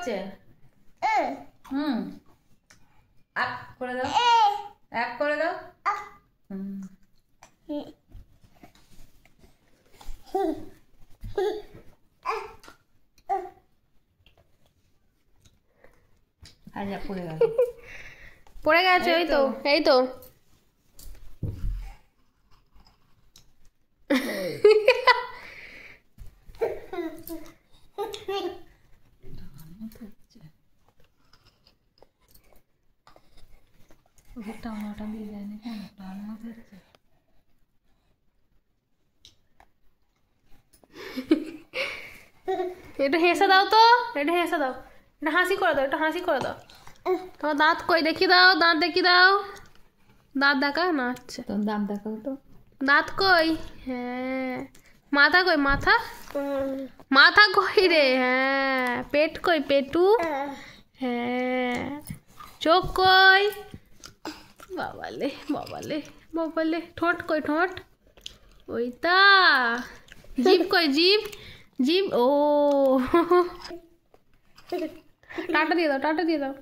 হচ্ছে হুম আপ করে দাও এক করে দাও আচ্ছা পড়ে গেল পড়ে গেছে এই তো এই তো টানাটা দিয়ে যায় না কেন টানা হচ্ছে এটা হেসে দাও তো এটা হেসে দাও এটা হাসি করে দাও এটা হাসি করে দাও তোমার দাঁত কই দেখি দাও দাঁত দেখি দাও দাঁত দেখা না আচ্ছা তোর দাঁত দেখাও তো দাঁত কই হ্যাঁ মাথা কই মাথা মাথা কই রে হ্যাঁ পেট কই পেটু হ্যাঁ চোখ কই বাবালে বাবালে বাবালে ঠোঁট কই ঠোঁট ওইটা জিভ কই জিভ জিভ ও টাটা দিয়ে দাও